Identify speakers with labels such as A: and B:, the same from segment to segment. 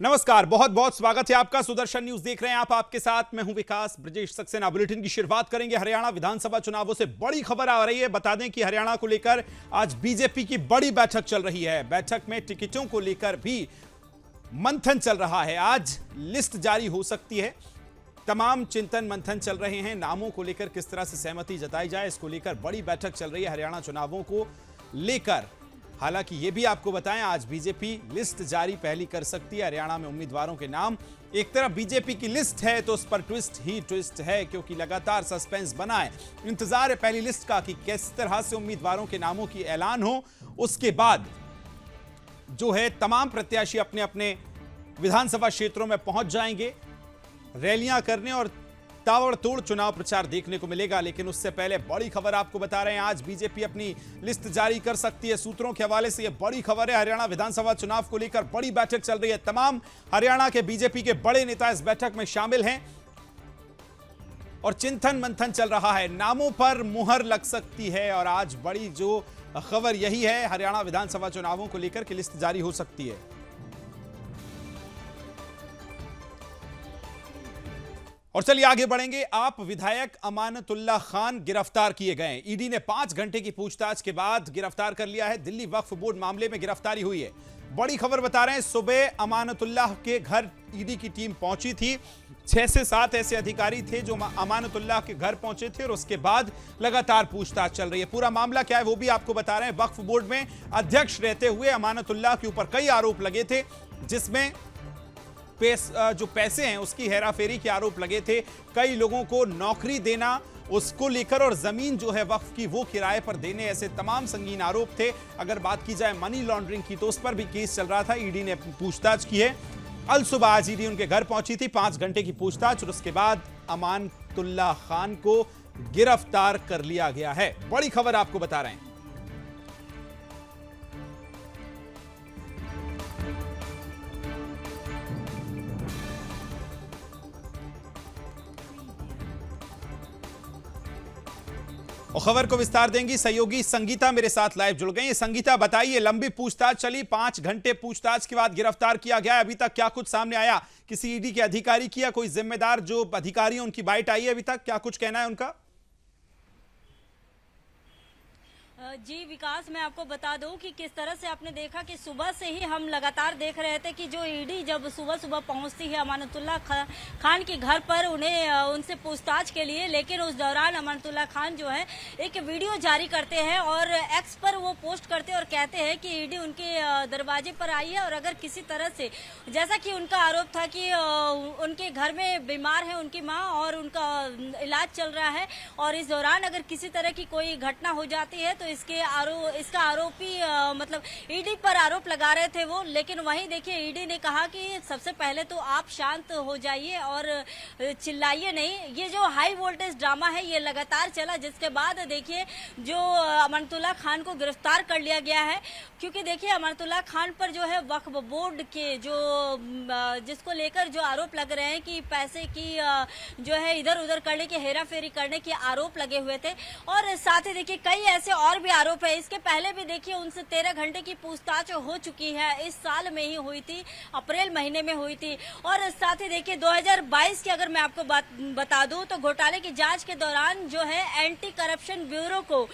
A: नमस्कार, बहुत बहुत स्वागत है आपका। सुदर्शन न्यूज देख रहे हैं आप। आपके साथ मैं हूं विकास ब्रजेश सक्सेना। बुलेटिन की शुरुआत करेंगे हरियाणा विधानसभा चुनावों से। बड़ी खबर आ रही है। बता दें कि हरियाणा को लेकर आज बीजेपी की बड़ी बैठक चल रही है। बैठक में टिकटों को लेकर भी मंथन चल रहा है। आज लिस्ट जारी हो सकती है। तमाम चिंतन मंथन चल रहे हैं। नामों को लेकर किस तरह से सहमति जताई जाए, इसको लेकर बड़ी बैठक चल रही है हरियाणा चुनावों को लेकर। हालांकि यह भी आपको बताएं, आज बीजेपी लिस्ट जारी पहली कर सकती है। हरियाणा में उम्मीदवारों के नाम, एक तरफ बीजेपी की लिस्ट है तो उस पर ट्विस्ट ही ट्विस्ट है, क्योंकि लगातार सस्पेंस बना है। इंतजार है पहली लिस्ट का कि किस तरह से उम्मीदवारों के नामों की ऐलान हो। उसके बाद जो है तमाम प्रत्याशी अपने अपने विधानसभा क्षेत्रों में पहुंच जाएंगे रैलियां करने और ताबड़तोड़ चुनाव प्रचार देखने को मिलेगा। लेकिन उससे पहले बड़ी खबर आपको बता रहे हैं, आज बीजेपी अपनी लिस्ट जारी कर सकती है। सूत्रों के हवाले से यह बड़ी खबर है। हरियाणा विधानसभा चुनाव को लेकर बड़ी बैठक चल रही है। तमाम हरियाणा के बीजेपी के बड़े नेता इस बैठक में शामिल हैं और चिंतन मंथन चल रहा है। नामों पर मुहर लग सकती है और आज बड़ी जो खबर यही है हरियाणा विधानसभा चुनावों को लेकर कि लिस्ट जारी हो सकती है। और चलिए आगे बढ़ेंगे। आप विधायक अमानतुल्लाह खान गिरफ्तार किए गए। ईडी ने 5 घंटे की पूछताछ के बाद गिरफ्तार कर लिया है। दिल्ली वक्फ बोर्ड मामले में गिरफ्तारी हुई है। बड़ी खबर बता रहे हैं, सुबह अमानतुल्लाह के घर ईडी की टीम पहुंची थी। 6 से 7 ऐसे अधिकारी थे जो अमानतुल्लाह के घर पहुंचे थे और उसके बाद लगातार पूछताछ चल रही है। पूरा मामला क्या है वो भी आपको बता रहे हैं। वक्फ बोर्ड में अध्यक्ष रहते हुए अमानतुल्लाह के ऊपर कई आरोप लगे थे, जिसमें जो पैसे हैं उसकी हेराफेरी के आरोप लगे थे। कई लोगों को नौकरी देना उसको लेकर और जमीन जो है वक्फ की वो किराए पर देने, ऐसे तमाम संगीन आरोप थे। अगर बात की जाए मनी लॉन्ड्रिंग की तो उस पर भी केस चल रहा था। ईडी ने पूछताछ की है। अल सुबह आज ईडी उनके घर पहुंची थी। 5 घंटे की पूछताछ और उसके बाद अमानतुल्लाह खान को गिरफ्तार कर लिया गया है। बड़ी खबर आपको बता रहे हैं। और खबर को विस्तार देंगी सहयोगी संगीता मेरे साथ लाइव जुड़ गई। संगीता, बताइए, लंबी पूछताछ चली, 5 घंटे पूछताछ के बाद गिरफ्तार किया गया। अभी तक क्या कुछ सामने आया? किसी ईडी के अधिकारी की या कोई जिम्मेदार जो अधिकारी है उनकी बाइट आई है? अभी तक क्या कुछ कहना है उनका?
B: जी विकास, मैं आपको बता दूं कि किस तरह से आपने देखा कि सुबह से ही हम लगातार देख रहे थे कि जो ईडी जब सुबह सुबह पहुंचती है अमानतुल्लाह खान के घर पर उन्हें उनसे पूछताछ के लिए, लेकिन उस दौरान अमानतुल्लाह खान जो है एक वीडियो जारी करते हैं और एक्स पर वो पोस्ट करते हैं और कहते हैं कि ईडी उनके दरवाजे पर आई है और अगर किसी तरह से, जैसा कि उनका आरोप था कि उनके घर में बीमार है उनकी माँ और उनका इलाज चल रहा है और इस दौरान अगर किसी तरह की कोई घटना हो जाती है तो इसका आरोपी मतलब ईडी पर आरोप लगा रहे थे वो। लेकिन वहीं देखिए ईडी ने कहा कि सबसे पहले तो आप शांत हो जाइए और चिल्लाइए नहीं। ये जो हाई वोल्टेज ड्रामा है ये लगातार चला, जिसके बाद देखिए जो अमानतुल्लाह खान को गिरफ्तार कर लिया गया है। क्योंकि देखिए अमानतुल्लाह खान पर जो है वक्फ बोर्ड के जो जिसको लेकर जो आरोप लग रहे हैं कि पैसे की जो है इधर उधर करने की, हेरा फेरी करने के आरोप लगे हुए थे। और साथ ही देखिए कई ऐसे और भी आरोप है। इसके पहले भी देखिए उनसे 13 घंटे की पूछताछ हो चुकी है। इस साल में ही हुई थी, अप्रैल महीने में हुई थी। और साथ ही देखिए 2022 की अगर मैं आपको बता दूं तो घोटाले की जांच के दौरान जो है एंटी करप्शन ब्यूरो को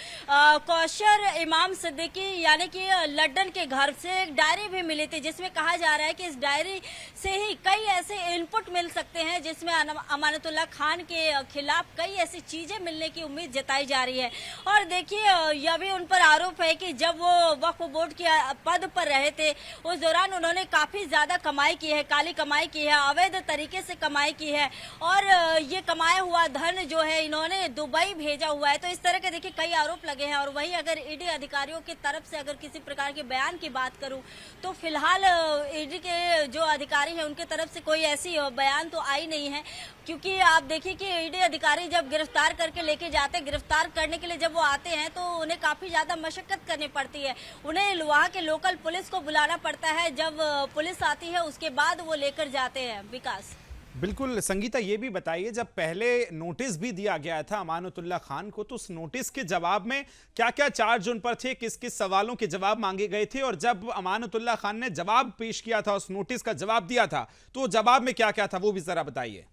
B: कौशर इमाम सिद्दीकी यानी कि लड्डन के घर से एक डायरी भी मिली थी, जिसमें कहा जा रहा है कि इस डायरी से ही कई ऐसे इनपुट मिल सकते हैं जिसमें अमानतुल्लाह खान के खिलाफ कई ऐसी चीजें मिलने की उम्मीद जताई जा रही है। और देखिए यह भी उन पर आरोप है कि जब वो वक्फ बोर्ड के पद पर रहे थे उस दौरान उन्होंने काफी ज्यादा कमाई की है, काली कमाई की है, अवैध तरीके से कमाई की है और ये कमाया हुआ धन जो है इन्होंने दुबई भेजा हुआ है। तो इस तरह के देखिए कई आरोप लगे हैं। और वहीं अगर ईडी अधिकारियों की तरफ से अगर किसी प्रकार के बयान की बात करूं तो फिलहाल ईडी के जो अधिकारी हैं उनके तरफ से कोई ऐसी बयान तो आई नहीं है। क्योंकि आप देखिए कि ईडी अधिकारी जब गिरफ्तार करके लेके जाते, गिरफ्तार करने के लिए जब वो आते हैं तो उन्हें काफी ज्यादा मशक्कत करनी पड़ती है। उन्हें वहाँ के लोकल पुलिस को बुलाना पड़ता है। जब पुलिस आती है उसके बाद वो लेकर जाते हैं। विकास,
A: बिल्कुल संगीता, ये भी बताइए, जब पहले नोटिस भी दिया गया था अमानतुल्लाह खान को, तो उस नोटिस के जवाब में क्या क्या चार्ज उन पर थे, किस किस सवालों के जवाब मांगे गए थे, और जब अमानतुल्लाह खान ने जवाब पेश किया था, उस नोटिस का जवाब दिया था, तो जवाब में क्या क्या था वो भी जरा बताइए।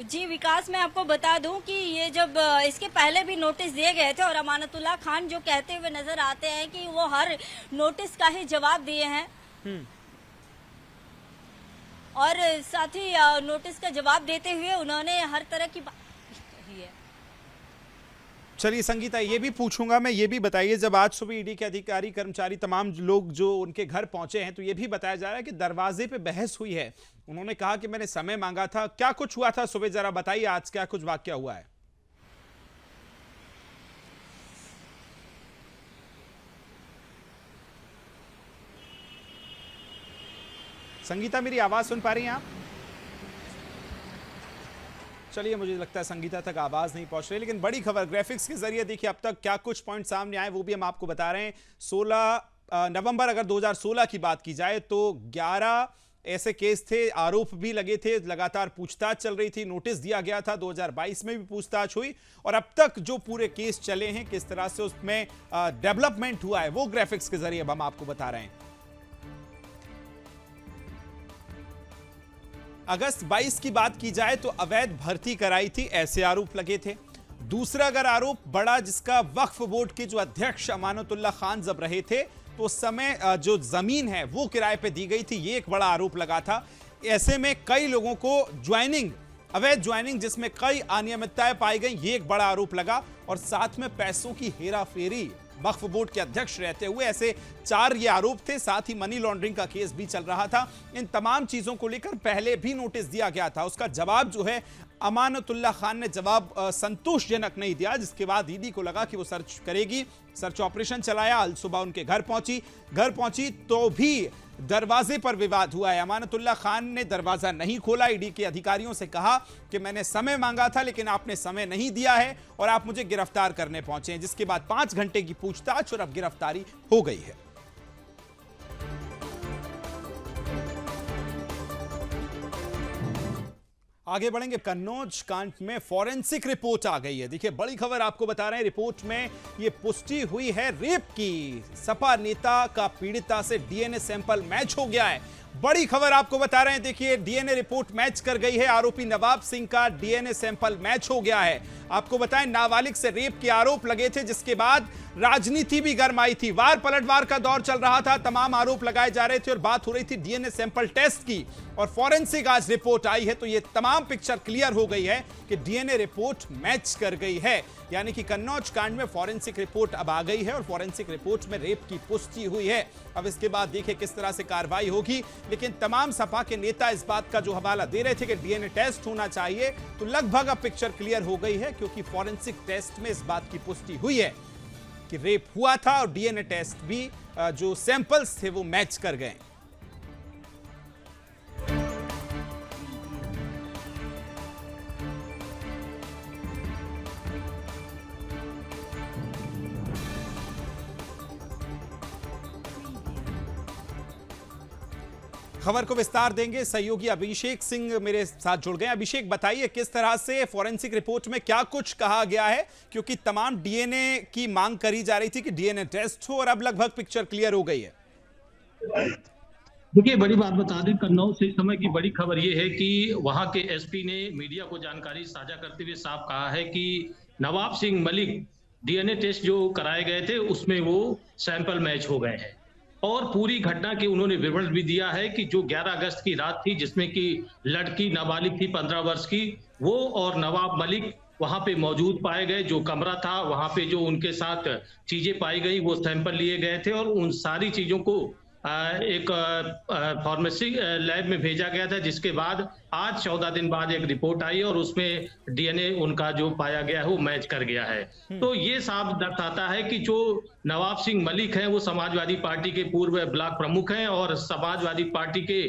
B: जी विकास, मैं आपको बता दूं कि ये जब इसके पहले भी नोटिस दिए गए थे और अमानतुल्लाह खान जो कहते हुए नजर आते हैं कि वो हर नोटिस का ही जवाब दिए हैं और साथ ही नोटिस का जवाब देते हुए उन्होंने हर तरह की बात कही है।
A: चलिए संगीता, ये भी पूछूंगा मैं, ये भी बताइए, जब आज सुबह ईडी के अधिकारी कर्मचारी तमाम लोग जो उनके घर पहुंचे हैं, तो ये भी बताया जा रहा है कि दरवाजे पे बहस हुई है, उन्होंने कहा कि मैंने समय मांगा था, क्या कुछ हुआ था सुबह, जरा बताइए आज क्या कुछ वाकया हुआ है। संगीता, मेरी आवाज सुन पा रही हैं आप? चलिए, मुझे लगता है संगीता तक आवाज नहीं पहुंच रही, लेकिन बड़ी खबर ग्राफिक्स के जरिए देखिए अब तक क्या कुछ पॉइंट सामने आए वो भी हम आपको बता रहे हैं। 16 नवंबर अगर 2016 की बात की जाए तो 11 ऐसे केस थे, आरोप भी लगे थे, लगातार पूछताछ चल रही थी, नोटिस दिया गया था, 2022 में भी पूछताछ हुई, और अब तक जो पूरे केस चले हैं, किस तरह से उसमें डेवलपमेंट हुआ है, वो ग्राफिक्स के जरिए अब हम आपको बता रहे हैं। अगस्त 22 की बात की जाए तो अवैध भर्ती कराई थी, ऐसे आरोप लगे थे। दूसरा अगर आरोप बड़ा, जिसका वक्फ बोर्ड के जो अध्यक्ष अमानतुल्लाह खान जब रहे थे, तो उस समय जो जमीन है वो किराए पे दी गई थी, ये एक बड़ा आरोप लगा था। ऐसे में कई लोगों को ज्वाइनिंग, अवैध ज्वाइनिंग जिसमें कई अनियमितताएं पाई गई, ये एक बड़ा आरोप लगा, और साथ में पैसों की हेराफेरी वक्फ बोर्ड के अध्यक्ष रहते हुए, ऐसे 4 ये आरोप थे। साथ ही मनी लॉन्ड्रिंग का केस भी चल रहा था। इन तमाम चीजों को लेकर पहले भी नोटिस दिया गया था, उसका जवाब जो है अमानतुल्लाह खान ने जवाब संतोषजनक नहीं दिया, जिसके बाद ईडी को लगा कि वो सर्च करेगी, सर्च ऑपरेशन चलाया। आज सुबह उनके घर पहुंची तो भी दरवाजे पर विवाद हुआ है। अमानतुल्लाह खान ने दरवाजा नहीं खोला, ईडी के अधिकारियों से कहा कि मैंने समय मांगा था लेकिन आपने समय नहीं दिया है और आप मुझे गिरफ्तार करने पहुंचे हैं, जिसके बाद 5 घंटे की पूछताछ और अब गिरफ्तारी हो गई है। आगे बढ़ेंगे। कन्नौज कांड में फॉरेंसिक रिपोर्ट आ गई है। देखिए, बड़ी खबर आपको बता रहे हैं, रिपोर्ट में ये पुष्टि हुई है रेप की। सपा नेता का पीड़िता से डीएनए सैंपल मैच हो गया है। बड़ी खबर आपको बता रहे हैं, देखिए डीएनए रिपोर्ट मैच कर गई है। आरोपी नवाब सिंह का डीएनए सैंपल मैच हो गया है। आपको बताएं, नाबालिग से रेप के आरोप लगे थे, जिसके बाद राजनीति भी गरमाई थी, वार पलटवार का दौर चल रहा था, तमाम आरोप लगाए जा रहे थे और बात हो रही थी डीएनए सैंपल टेस्ट की। और फॉरेंसिक आज रिपोर्ट आई है तो ये तमाम पिक्चर क्लियर हो गई है कि डीएनए रिपोर्ट मैच कर गई है, यानी कि कन्नौज कांड में फॉरेंसिक रिपोर्ट अब आ गई है और फॉरेंसिक रिपोर्ट में रेप की पुष्टि हुई है। अब इसके बाद देखिए किस तरह से कार्रवाई होगी, लेकिन तमाम सपा के नेता इस बात का जो हवाला दे रहे थे कि डीएनए टेस्ट होना चाहिए, तो लगभग अब पिक्चर क्लियर हो गई है, क्योंकि फॉरेंसिक टेस्ट में इस बात की पुष्टि हुई है कि रेप हुआ था और डीएनए टेस्ट भी जो सैंपल्स थे वो मैच कर गए। खबर को विस्तार देंगे, सहयोगी अभिषेक सिंह मेरे साथ जुड़ गए। अभिषेक, बताइए किस तरह से फॉरेंसिक रिपोर्ट में क्या कुछ कहा गया है, क्योंकि तमाम डीएनए की मांग करी जा रही थी कि डीएनए टेस्ट हो और अब लगभग पिक्चर क्लियर हो गई है।
C: देखिए, बड़ी बात बता दें, कन्नौज से इस समय की बड़ी खबर यह है कि वहां के एसपी ने मीडिया को जानकारी साझा करते हुए साफ कहा है कि नवाब सिंह मलिक डीएनए टेस्ट जो कराए गए थे उसमें वो सैंपल मैच हो गए हैं। और पूरी घटना की उन्होंने विवरण भी दिया है कि जो 11 अगस्त की रात थी, जिसमें कि लड़की नाबालिग थी 15 वर्ष की, वो और नवाब मलिक वहां पे मौजूद पाए गए। जो कमरा था वहां पे जो उनके साथ चीजें पाई गई वो सैंपल लिए गए थे और उन सारी चीजों को एक फार्मेसी लैब में भेजा गया था, जिसके बाद आज 14 दिन बाद एक रिपोर्ट आई और उसमें डीएनए उनका जो पाया गया है वो मैच कर गया है। तो ये साफ दर्शाता है कि जो नवाब सिंह मलिक हैं वो समाजवादी पार्टी के पूर्व ब्लॉक प्रमुख हैं और समाजवादी पार्टी के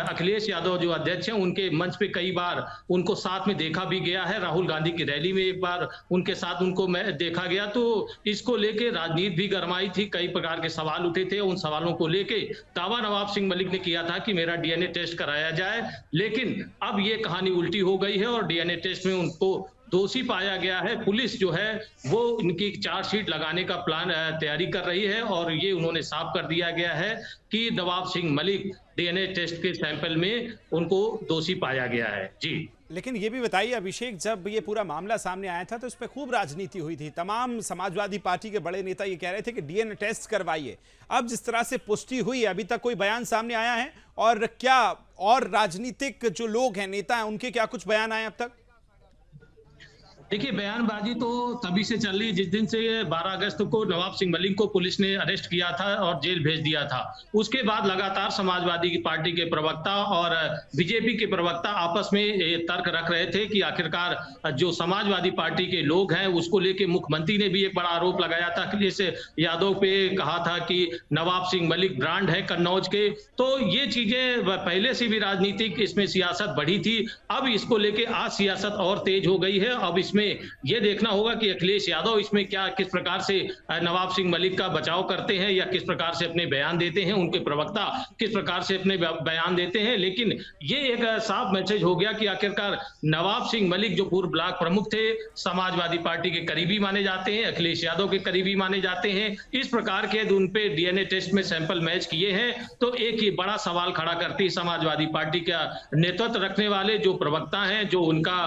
C: अखिलेश यादव जो अध्यक्ष हैं उनके मंच पे कई बार उनको साथ में देखा भी गया है। राहुल गांधी की रैली में एक बार उनके साथ उनको देखा गया। तो इसको लेके राजनीति भी गरमाई थी, कई प्रकार के सवाल उठे थे। उन सवालों को लेके दावा नवाब सिंह मलिक ने किया था कि मेरा डीएनए टेस्ट कराया जाए, लेकिन अब ये कहानी उल्टी हो गई है और डीएनए टेस्ट में उनको दोषी पाया गया है। पुलिस जो है वो इनकी चार्जशीट लगाने का प्लान तैयारी कर रही है और ये उन्होंने साफ कर दिया गया है कि नवाब सिंह मलिक डीएनए टेस्ट के सैंपल में उनको दोषी पाया गया है। जी,
A: लेकिन ये भी बताइए अभिषेक, जब ये पूरा मामला सामने आया था तो इस पे खूब राजनीति हुई थी। तमाम समाजवादी पार्टी के बड़े नेता ये कह रहे थे कि डीएनए टेस्ट करवाइए। अब जिस तरह से पुष्टि हुई, अभी तक कोई बयान सामने आया है? और क्या और राजनीतिक जो लोग हैं, नेता हैं, उनके क्या कुछ बयान आए अब तक?
C: देखिए, बयानबाजी तो तभी से चल रही जिस दिन से 12 अगस्त को नवाब सिंह मलिक को पुलिस ने अरेस्ट किया था और जेल भेज दिया था। उसके बाद लगातार समाजवादी पार्टी के प्रवक्ता और बीजेपी के प्रवक्ता आपस में ये तर्क रख रहे थे कि आखिरकार जो समाजवादी पार्टी के लोग हैं उसको लेके मुख्यमंत्री ने भी एक बड़ा आरोप लगाया था कि जैसे यादव पे कहा था कि नवाब सिंह मलिक ब्रांड है कन्नौज के। तो ये चीजें पहले से भी राजनीतिक इसमें सियासत बढ़ी थी। अब इसको लेके आज सियासत और तेज हो गई है। अब इसमें ये देखना होगा कि अखिलेश यादव इसमें किस प्रकार से नवाब सिंह मलिक का बचाव करते हैं या किस प्रकार से अपने बयान देते हैं, उनके प्रवक्ता किस प्रकार से अपने बयान देते हैं। लेकिन ये एक साफ मैसेज हो गया कि आखिरकार नवाब सिंह मलिक जो पूर्व ब्लॉक प्रमुख थे, समाजवादी पार्टी के करीबी माने जाते हैं, अखिलेश यादव के करीबी माने जाते हैं, इस प्रकार के उन पे डीएनए टेस्ट में सैंपल मैच किए हैं तो एक ही बड़ा सवाल खड़ा करती है समाजवादी पार्टी का नेतृत्व रखने वाले जो प्रवक्ता हैं, जो उनका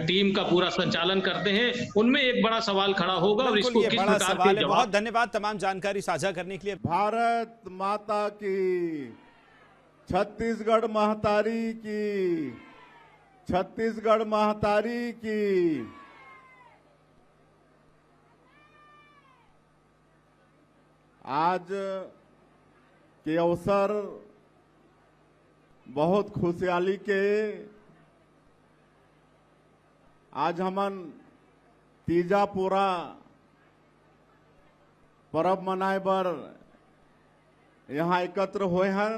C: टीम का पूरा संचालन करते हैं, उनमें एक बड़ा सवाल खड़ा होगा और इसको किस
A: बड़ा
C: प्रकार
A: सवाल
C: के
A: है। बहुत धन्यवाद तमाम जानकारी साझा करने के लिए।
D: भारत माता की, छत्तीसगढ़ महतारी की, छत्तीसगढ़ महतारी की। आज के अवसर बहुत खुशहाली के आज हमन तीजा पूरा पर्व मनाए बर यहाँ एकत्र हुए हैं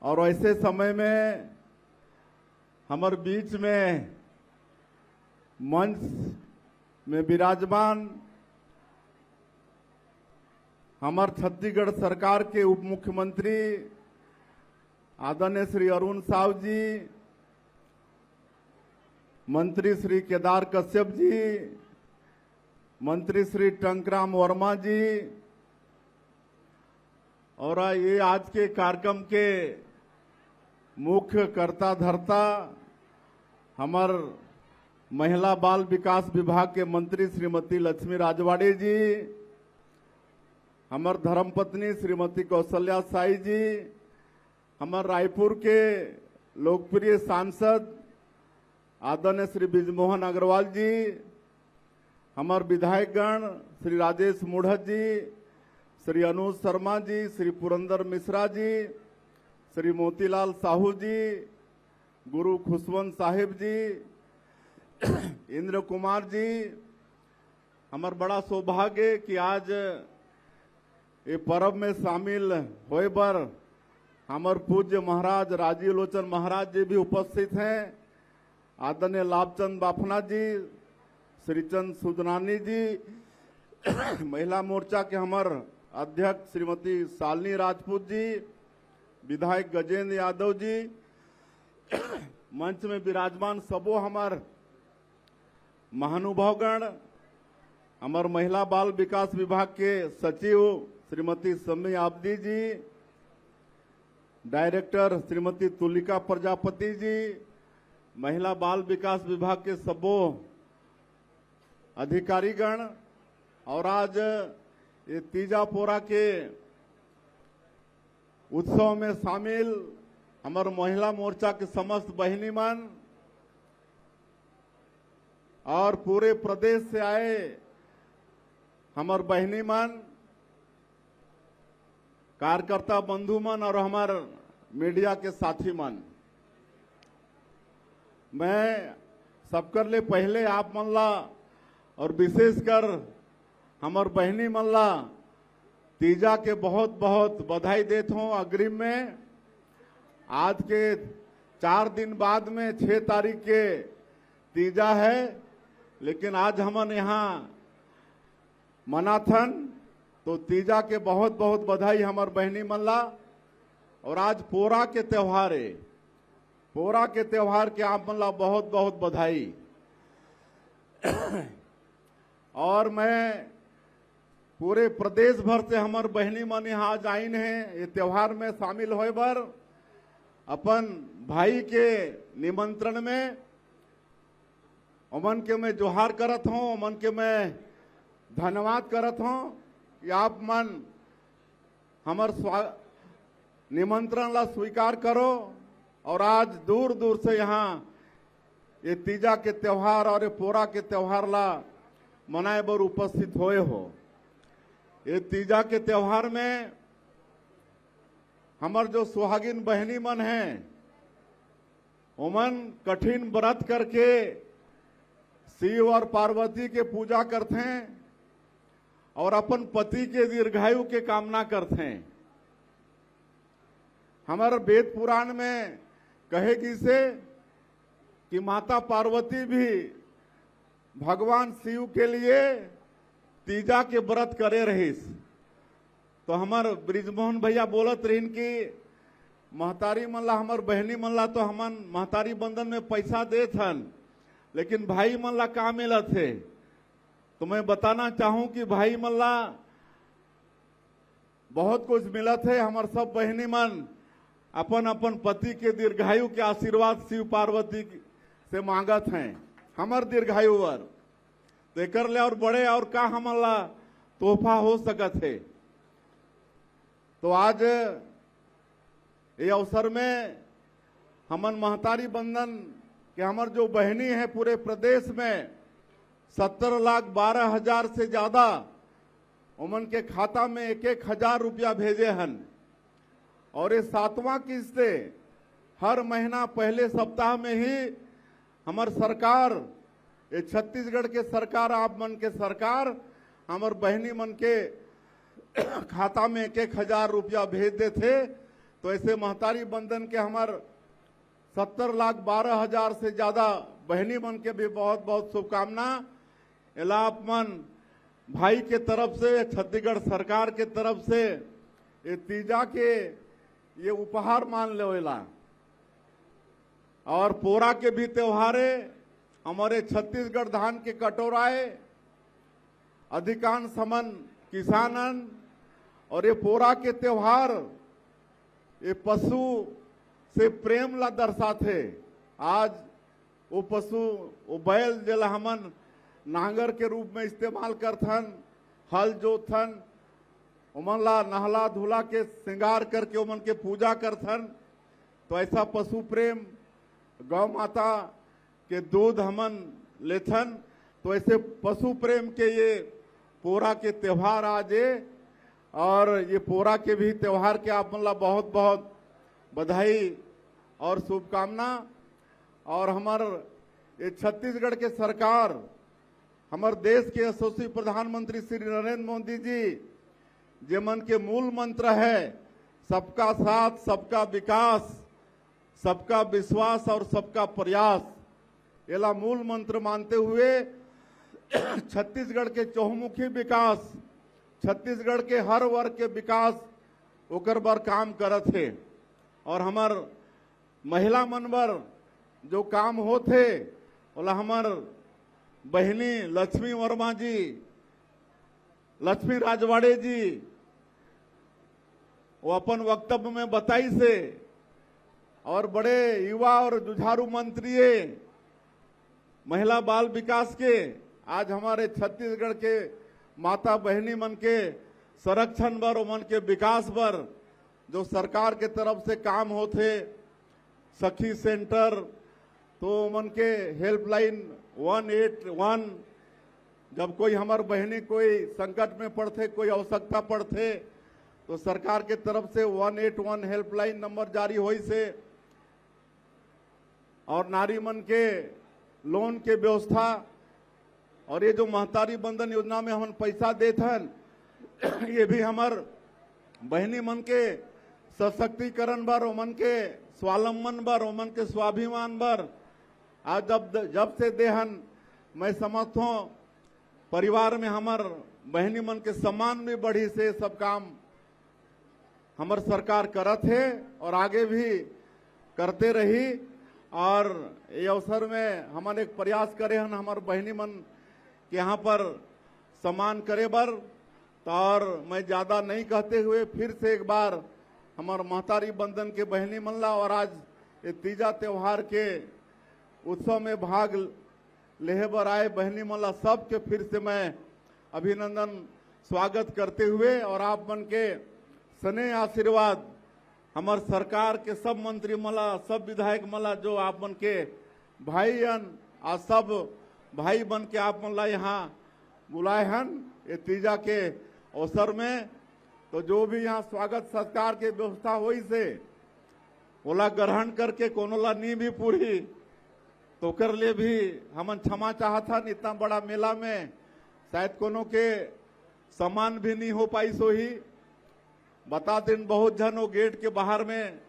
D: और ऐसे समय में हमारे बीच में मंच में विराजमान हमार छत्तीसगढ़ सरकार के उप मुख्यमंत्री आदरणीय श्री अरुण साव जी, मंत्री श्री केदार कश्यप जी, मंत्री श्री टंकराम वर्मा जी, और ये आज के कार्यक्रम के मुख्य कर्ता धर्ता हमार महिला बाल विकास विभाग के मंत्री श्रीमती लक्ष्मी राजवाड़े जी, हमार धर्मपत्नी श्रीमती कौशल्या साई जी, हमार रायपुर के लोकप्रिय सांसद आदरणीय श्री ब्रिजमोहन अग्रवाल जी, हमार विधायकगण श्री राजेश मूढ़त जी, श्री अनुज शर्मा जी, श्री पुरंदर मिश्रा जी, श्री मोतीलाल साहू जी, गुरु खुशवंत साहिब जी, इंद्र कुमार जी। हमार बड़ा सौभाग्य कि आज ये पर्व में शामिल होए बर हमार पूज्य महाराज राजीव लोचन महाराज जी भी उपस्थित हैं, आदरणीय लाभचंद बाफना जी, श्रीचंद सुदनानी जी, महिला मोर्चा के हमार अध्यक्ष श्रीमती शालिनी राजपूत जी, विधायक गजेंद्र यादव जी, मंच में विराजमान सबो हमार महानुभावगण, हमार महिला बाल विकास विभाग के सचिव श्रीमती सम्मी आबदी जी, डायरेक्टर श्रीमती तुलिका प्रजापति जी, महिला बाल विकास विभाग के सबो अधिकारीगण, और आज ये तीजापोरा के उत्सव में शामिल हमारे महिला मोर्चा के समस्त बहिनी मन और पूरे प्रदेश से आए हमार बहिनी मन, कार्यकर्ता बंधु मन और हमार मीडिया के साथी मन, मैं सबकर ले पहले आप मन ला और विशेषकर हमार बहनी मन ला तीजा के बहुत बहुत बधाई देता हूँ अग्रिम में। आज के 4 दिन बाद में 6 तारीख के तीजा है, लेकिन आज हमन यहाँ मनाथन तो तीजा के बहुत बहुत बधाई हमार बहनी मल्ला। और आज पोरा के त्योहार है, पोरा के त्योहार के आप मल्ला बहुत बहुत बधाई। और मैं पूरे प्रदेश भर से हमार बहनी मन यहाँ आज आइन है ये त्योहार में शामिल होए बर। अपन भाई के निमंत्रण में ओमन के मैं जोहार करत हूँ, ओमन के मैं धन्यवाद करत हूँ कि आप मन हमार निमंत्रण ला स्वीकार करो और आज दूर दूर से यहाँ ये तीजा के त्योहार और ये पोरा के त्योहार ला मनाए बर उपस्थित होए हो। ये तीजा के त्योहार में हमार जो सुहागिन बहनी मन हैं ओमन कठिन व्रत करके शिव और पार्वती के पूजा करते हैं और अपन पति के दीर्घायु के कामना करते हैं। हमारे वेद पुराण में कहेगी से कि माता पार्वती भी भगवान शिव के लिए तीजा के व्रत करे रहीस। तो हमार ब्रिजमोहन भैया बोलत रहीन कि महतारी मल्ला हमार बहनी मल्ला तो हमन महतारी बंधन में पैसा देत हन, लेकिन भाई मल्ला का मिलत है। तो मैं बताना चाहूं कि भाई मल्ला बहुत कुछ मिलत है। हमार सब बहनी मन अपन अपन पति के दीर्घायु के आशीर्वाद शिव पार्वती से मांगत हैं हमार दीर्घायु वर। तो कर ले और बड़े और का हमला तोहफा हो सकत है। तो आज ये अवसर में हमन महतारी बंधन के हमार जो बहनी है पूरे प्रदेश में 70,12,000 से ज्यादा उमन के खाता में 1,000 रुपया भेजे हन। और ये 7वां किस्त हर महीना पहले सप्ताह में ही हमार सरकार, ये छत्तीसगढ़ के सरकार, आप मन के सरकार हमार बहनी मन के खाता में 1,000 रुपया भेज देते। तो ऐसे महतारी बंधन के हमार 70,12,000 से ज्यादा बहनी मन के भी बहुत बहुत शुभकामना। एला आप मन भाई के तरफ से, छत्तीसगढ़ सरकार के तरफ से ये तीजा के ये उपहार मान लेला। और पोरा के भी त्योहारे हमारे छत्तीसगढ़ धान के कटोराए अधिकांश समन किसानन। और ये पोरा के त्योहार ये पशु से प्रेम ला दर्शाते। आज वो पशु, वो बैल जला हमन नांगर के रूप में इस्तेमाल करथन, हल जोतथन, उमन ला नहला धुला के श्रृंगार करके उमन के पूजा करथन। तो ऐसा पशु प्रेम, गौ माता के दूध हमन लेथन। तो ऐसे पशु प्रेम के ये पोरा के त्योहार आज है। और ये पोरा के भी त्योहार के आप मन ला बहुत बहुत बधाई और शुभकामना। और हमार ये छत्तीसगढ़ के सरकार, हमार देश के यशस्वी प्रधानमंत्री श्री नरेंद्र मोदी जी जे मन के मूल मंत्र है सबका साथ, सबका विकास, सबका विश्वास और सबका प्रयास, एला मूल मंत्र मानते हुए छत्तीसगढ़ के चहुमुखी विकास, छत्तीसगढ़ के हर वर्ग के विकास ओकर बर काम करत है। और हमार महिला मन बर जो काम होते ओला हमार बहनी लक्ष्मी वर्मा जी, लक्ष्मी राजवाड़े जी वो अपन वक्तव्य में बताई से। और बड़े युवा और जुझारू मंत्री महिला बाल विकास के आज हमारे छत्तीसगढ़ के माता बहनी मन के संरक्षण बर, मन के विकास बर जो सरकार के तरफ से काम होते, सखी सेंटर, तो मन के हेल्पलाइन 181, जब कोई हमार बहनी कोई संकट में पड़ते, कोई आवश्यकता पड़ते, तो सरकार के तरफ से 181 हेल्पलाइन नंबर जारी हुई से। और नारी मन के लोन के व्यवस्था, और ये जो महतारी बंधन योजना में हम पैसा देते हैं, ये भी हमार बहनी मन के सशक्तिकरण बर, मन के स्वावलंबन बर, मन के स्वाभिमान बर आज जब से देहन मैं समझता हूँ परिवार में हमार बहनी मन के सम्मान भी बढ़ी से सब काम हमार सरकार करत है और आगे भी करते रही। और ये अवसर में हमन एक प्रयास करे हन हमार बहनी मन के यहाँ पर सम्मान करे बर। तो और मैं ज्यादा नहीं कहते हुए फिर से एक बार हमार महतारी बंधन के बहनी मन ला और आज ये तीजा त्योहार के उत्सव में भाग लेहे बर आए बहनी मन ला सबके फिर से मैं अभिनंदन स्वागत करते हुए और आप मन के स्नेह आशीर्वाद हमार सरकार के सब मंत्री मला सब विधायक मला जो आप मन के भाईयन आ सब भाई बन के आप मन ला यहाँ बुलाए हन ये तीजा के अवसर में। तो जो भी यहाँ स्वागत सत्कार के व्यवस्था हुई से ओला ग्रहण करके कोनो ला नी भी पूरी तो कर लिए भी हमन क्षमा चाहत हन। इतना बड़ा मेला में शायद कोनो के सम्मान भी नहीं हो पाई सो ही बता दिन बहुत जन वो गेट के बाहर में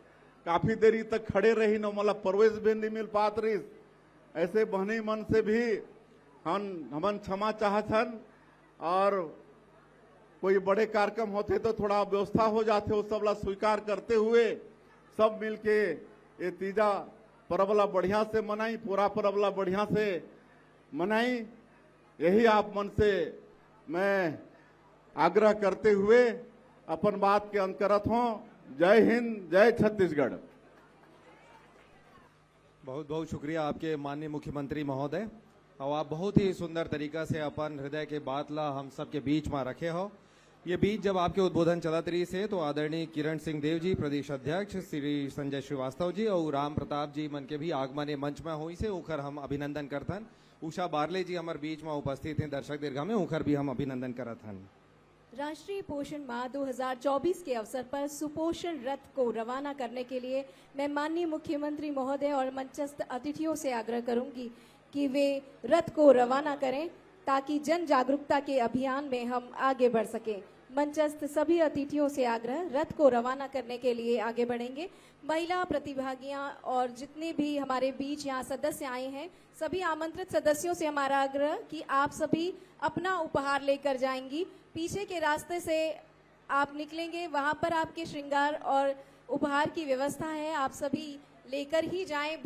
D: काफी देरी तक खड़े रही न मला प्रवेश भी नहीं मिल पात रही। ऐसे बहनी मन से भी हमन क्षमा चाहत हन। और कोई बड़े कार्यक्रम होते तो थोड़ा व्यवस्था हो जाते वो सब ला स्वीकार करते हुए सब मिलके ये तीजा परबला बढ़िया से मनाई पूरा परबला बढ़िया से मनाई यही आप मन से मैं आग्रह करते हुए अपन बात के अंत करत हूं। जय हिंद जय छत्तीसगढ़।
E: बहुत बहुत शुक्रिया आपके माननीय मुख्यमंत्री महोदय और आप बहुत ही सुंदर तरीका से अपन हृदय के बात ला हम सबके बीच में रखे हो। ये बीच जब आपके उद्बोधन चलत रही से तो आदरणीय किरण सिंह देव जी प्रदेश अध्यक्ष श्री संजय श्रीवास्तव जी और राम प्रताप जी मन के भी आगमन मंच में हुई से उखर हम अभिनंदन करथन। उषा बारले जी हमारे बीच में उपस्थित हैं दर्शक दीर्घा में उखर भी हम अभिनंदन करत हन।
F: राष्ट्रीय पोषण माह 2024 के अवसर पर सुपोषण रथ को रवाना करने के लिए मैं माननीय मुख्यमंत्री महोदय और मंचस्थ अतिथियों से आग्रह करूंगी कि वे रथ को रवाना करें ताकि जन जागरूकता के अभियान में हम आगे बढ़ सकें। मंचस्थ सभी अतिथियों से आग्रह रथ को रवाना करने के लिए आगे बढ़ेंगे। महिला प्रतिभागियां और जितने भी हमारे बीच यहाँ सदस्य आए हैं सभी आमंत्रित सदस्यों से हमारा आग्रह कि आप सभी अपना उपहार लेकर जाएंगी। पीछे के रास्ते से आप निकलेंगे वहां पर आपके श्रृंगार और उपहार की व्यवस्था है, आप सभी लेकर ही जाएं।